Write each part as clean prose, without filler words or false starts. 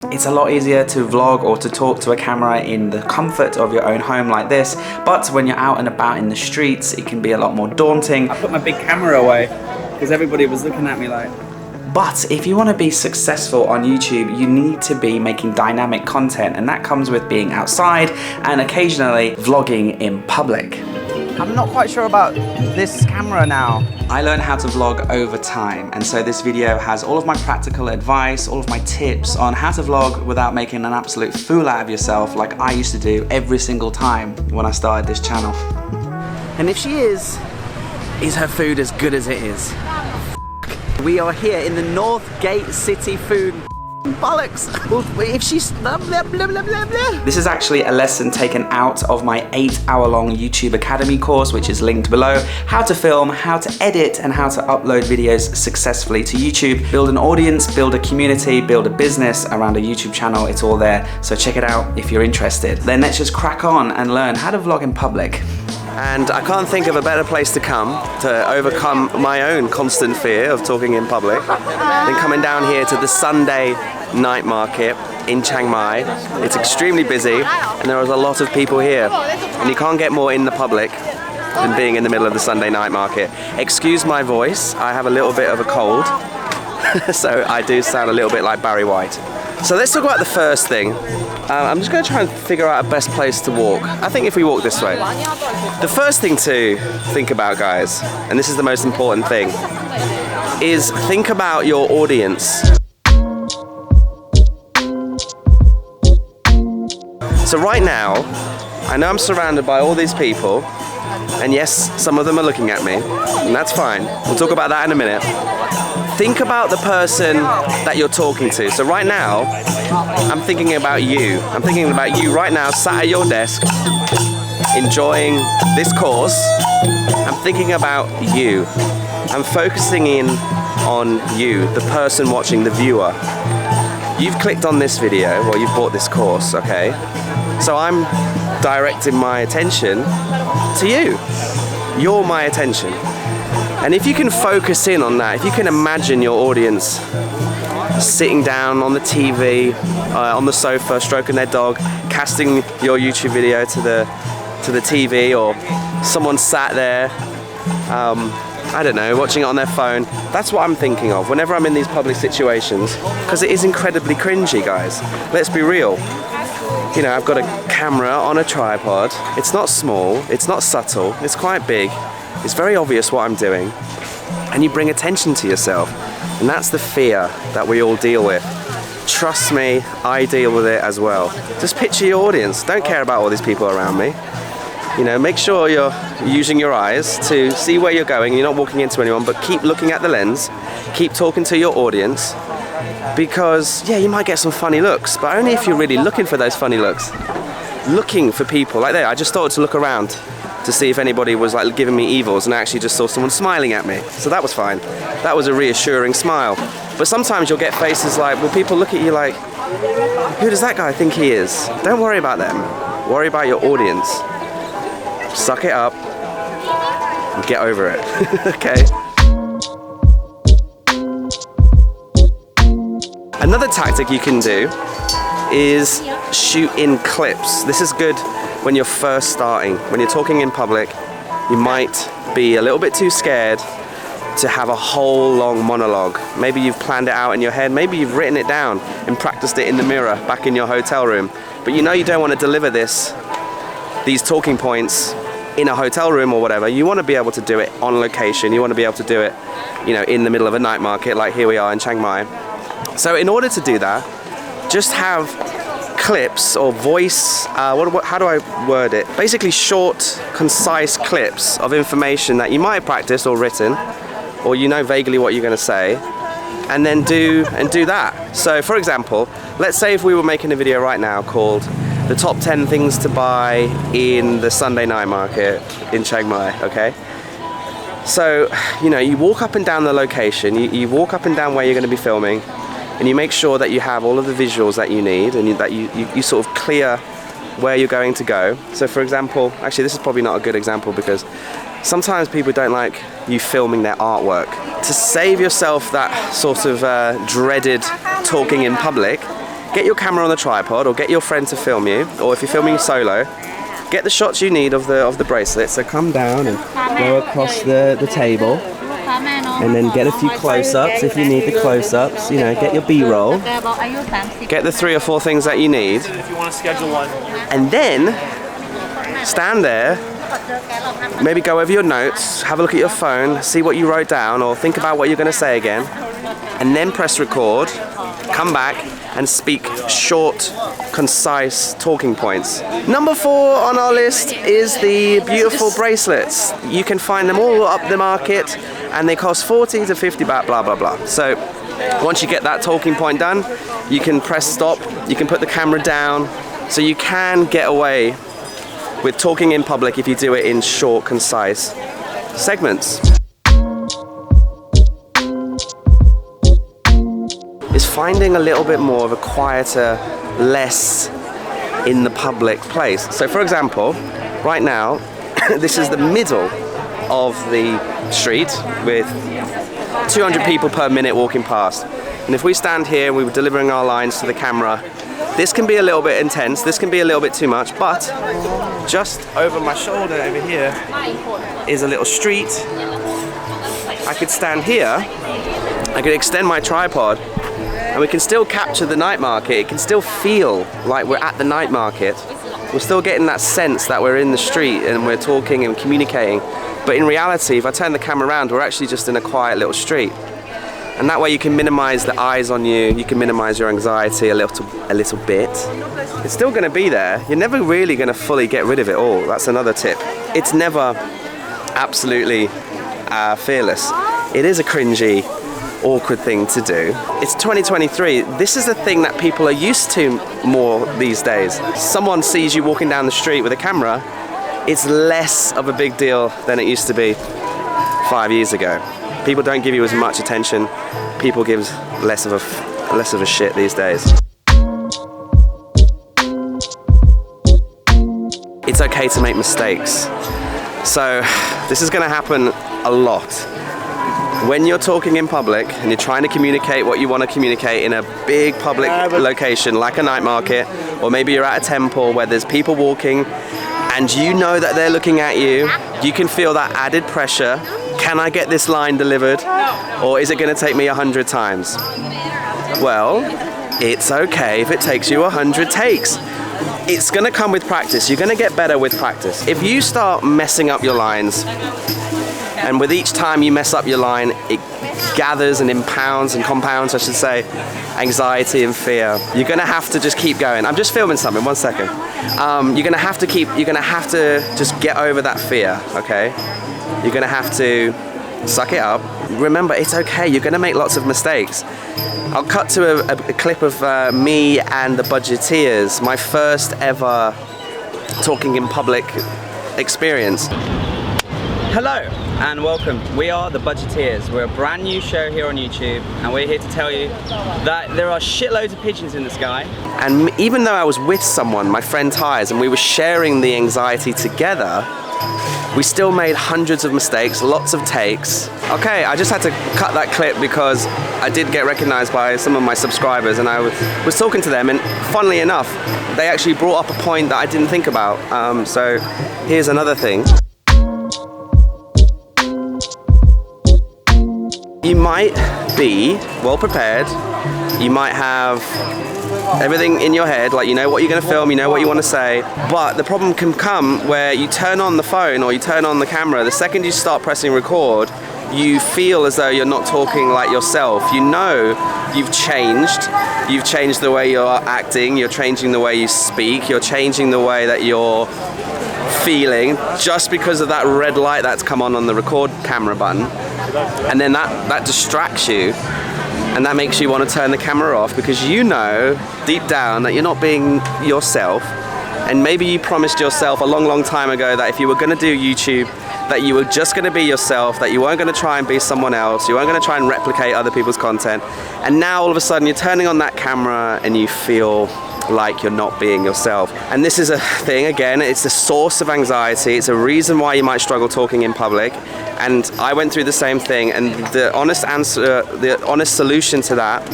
It's a lot easier to vlog or to talk to a camera in the comfort of your own home like this, but when you're out and about in the streets, it can be a lot more daunting. I put my big camera away because everybody was looking at me like... But if you want to be successful on YouTube, you need to be making dynamic content, and that comes with being outside and occasionally vlogging in public. I'm not quite sure about this camera now. I learned how to vlog over time, and so this video has all of my practical advice, all of my tips on how to vlog without making an absolute fool out of yourself like I used to do every single time when I started this channel. And if she is her food as good as it is? We are here in the Northgate City Food. Bollocks! If she's blah, blah, blah, blah, blah. This is actually a lesson taken out of my 8-hour-long YouTube Academy course, which is linked below. How to film, how to edit, and how to upload videos successfully to YouTube. Build an audience, build a community, build a business around a YouTube channel. It's all there, so check it out if you're interested. Then let's just crack on and learn how to vlog in public. And I can't think of a better place to come to overcome my own constant fear of talking in public than coming down here to the Sunday night market in Chiang Mai. It's extremely busy and there are a lot of people here, and you can't get more in the public than being in the middle of the Sunday night market. Excuse my voice, I have a little bit of a cold, so I do sound a little bit like Barry White. So let's talk about the first thing. I'm just going to try and figure out a best place to walk. I think if we walk this way. The first thing to think about, guys, and this is the most important thing, is think about your audience. So right now, I know I'm surrounded by all these people, and yes, some of them are looking at me, and that's fine. We'll talk about that in a minute. Think about the person that you're talking to. So right now, I'm thinking about you. I'm thinking about you right now, sat at your desk, enjoying this course. I'm thinking about you. I'm focusing in on you, the person watching, the viewer. You've clicked on this video, well, you've bought this course, okay? So I'm directing my attention to you. You're my attention. And if you can focus in on that, if you can imagine your audience sitting down on the TV, on the sofa, stroking their dog, casting your YouTube video to the TV, or someone sat there, I don't know, watching it on their phone. That's what I'm thinking of whenever I'm in these public situations, because it is incredibly cringy, guys. Let's be real. You know, I've got a camera on a tripod. It's not small, it's not subtle, it's quite big. It's very obvious what I'm doing, and you bring attention to yourself, and that's the fear that we all deal with. Trust me, I deal with it as well. Just picture your audience. Don't care about all these people around me. You know, make sure you're using your eyes to see where you're going. You're not walking into anyone, but keep looking at the lens. Keep talking to your audience, because yeah, you might get some funny looks, but only if you're really looking for those funny looks. Looking for people like that. I just started to look around to see if anybody was like giving me evils, and I actually just saw someone smiling at me. So that was fine. That was a reassuring smile. But sometimes you'll get faces like, well, people look at you like, who does that guy think he is? Don't worry about them. Worry about your audience. Suck it up and get over it. Okay? Another tactic you can do is shoot in clips. This is good when you're first starting. When you're talking in public, you might be a little bit too scared to have a whole long monologue. Maybe you've planned it out in your head, maybe you've written it down and practiced it in the mirror back in your hotel room, but you know you don't want to deliver these talking points in a hotel room or whatever. You want to be able to do it on location. You want to be able to do it, you know, in the middle of a night market like here we are in Chiang Mai. So in order to do that, just have clips or voice, how do I word it? Basically short, concise clips of information that you might have practiced or written, or you know vaguely what you're going to say, and then do that. So for example, let's say if we were making a video right now called the top 10 things to buy in the Sunday night market in Chiang Mai, okay? So, you know, you walk up and down the location, you walk up and down where you're going to be filming, and you make sure that you have all of the visuals that you need, and that you sort of clear where you're going to go. So for example, actually this is probably not a good example because sometimes people don't like you filming their artwork. To save yourself that sort of dreaded talking in public, get your camera on the tripod or get your friend to film you, or if you're filming solo, get the shots you need of the bracelet. So come down and go across the table, and then get a few close-ups if you need the close-ups. You know, get your B-roll, get the 3 or 4 things that you need, If you want to schedule one. and then stand there. Maybe go over your notes, have a look at your phone, see what you wrote down, or think about what you're going to say again, and then press record, come back, and speak short, concise talking points. Number 4 on our list is the beautiful bracelets. You can find them all up the market, and they cost 40 to 50 baht, blah, blah, blah. So once you get that talking point done, you can press stop, you can put the camera down, so you can get away with talking in public if you do it in short, concise segments. Is finding a little bit more of a quieter, less in the public place. So for example, right now, this is the middle of the street with 200 people per minute walking past. And if we stand here and we were delivering our lines to the camera, this can be a little bit intense, this can be a little bit too much, but just over my shoulder over here is a little street. I could stand here, I could extend my tripod, and we can still capture the night market. It can still feel like we're at the night market. We're still getting that sense that we're in the street and we're talking and communicating. But in reality, if I turn the camera around, we're actually just in a quiet little street. And that way you can minimize the eyes on you, you can minimize your anxiety a little bit. It's still gonna be there. You're never really gonna fully get rid of it all. That's another tip. It's never absolutely fearless. It is a cringy, awkward thing to do. It's 2023. This is the thing that people are used to more these days. Someone sees you walking down the street with a camera, it's less of a big deal than it used to be 5 years ago. People don't give you as much attention. People give less of a shit these days. It's okay to make mistakes. So this is going to happen a lot. When you're talking in public and you're trying to communicate what you want to communicate in a big public location like a night market, or maybe you're at a temple where there's people walking and you know that they're looking at you, you can feel that added pressure. Can I get this line delivered? Or is it going to take me 100 times? Well, it's okay if it takes you 100 takes. It's going to come with practice. You're going to get better with practice. If you start messing up your lines, and with each time you mess up your line, it gathers and impounds and compounds, I should say, anxiety and fear. You're gonna have to just keep going. I'm just filming something, 1 second. You're gonna have to just get over that fear, okay? You're gonna have to suck it up. Remember, it's okay, you're gonna make lots of mistakes. I'll cut to a clip of me and the Budgeteers, my first ever talking in public experience. Hello and welcome. We are the Budgeteers. We're a brand new show here on YouTube, and we're here to tell you that there are shitloads of pigeons in the sky. And even though I was with someone, my friend Tyres, and we were sharing the anxiety together, we still made hundreds of mistakes, lots of takes. Okay, I just had to cut that clip because I did get recognized by some of my subscribers, and I was talking to them, and funnily enough, they actually brought up a point that I didn't think about. So here's another thing. You might be well prepared, you might have everything in your head, like you know what you're going to film, you know what you want to say, but the problem can come where you turn on the phone or you turn on the camera, the second you start pressing record, you feel as though you're not talking like yourself. You know you've changed the way you're acting, you're changing the way you speak, you're changing the way that you're feeling just because of that red light that's come on the record camera button. And then that distracts you, and that makes you want to turn the camera off because you know deep down that you're not being yourself. And maybe you promised yourself a long time ago that if you were going to do YouTube, that you were just going to be yourself, that you weren't going to try and be someone else, you weren't going to try and replicate other people's content. And now all of a sudden you're turning on that camera and you feel like you're not being yourself. And this is a thing, again, it's a source of anxiety, it's a reason why you might struggle talking in public. And I went through the same thing, and the honest answer, the honest solution to that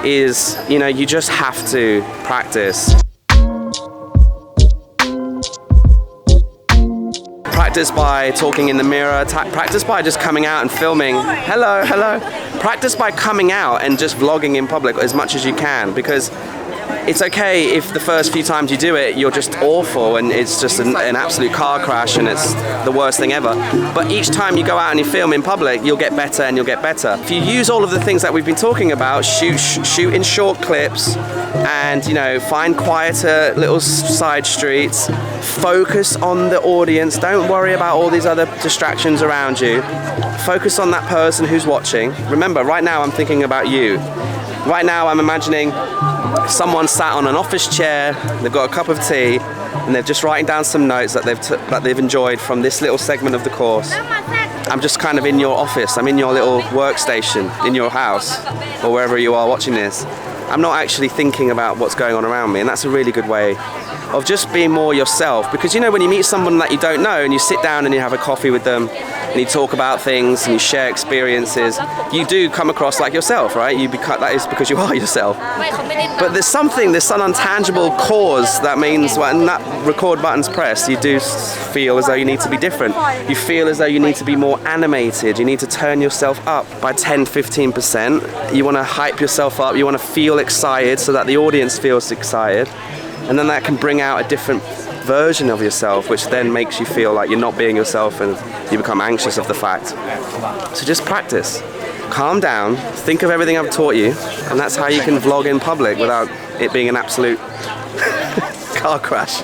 is, you know, you just have to practice. Practice by talking in the mirror, practice by just coming out and filming. Hello, hello. Practice by coming out and just vlogging in public as much as you can, because it's okay if the first few times you do it, you're just awful and it's just an absolute car crash and it's the worst thing ever. But each time you go out and you film in public, you'll get better and you'll get better. If you use all of the things that we've been talking about, shoot in short clips and, you know, find quieter little side streets, focus on the audience, don't worry about all these other distractions around you. Focus on that person who's watching. Remember, right now I'm thinking about you. Right now I'm imagining someone sat on an office chair, they've got a cup of tea, and they're just writing down some notes that they've enjoyed from this little segment of the course. I'm just kind of in your office, I'm in your little workstation, in your house, or wherever you are watching this. I'm not actually thinking about what's going on around me, and that's a really good way of just being more yourself. Because, you know, when you meet someone that you don't know and you sit down and you have a coffee with them and you talk about things and you share experiences, you do come across like yourself, right? That is because you are yourself. But there's some untangible cause that means when that record button's pressed, you do feel as though you need to be different. You feel as though you need to be more animated. You need to turn yourself up by 10-15%. You want to hype yourself up. You want to feel excited so that the audience feels excited. And then that can bring out a different version of yourself, which then makes you feel like you're not being yourself and you become anxious of the fact. So just practice. Calm down, think of everything I've taught you, and that's how you can vlog in public without it being an absolute car crash.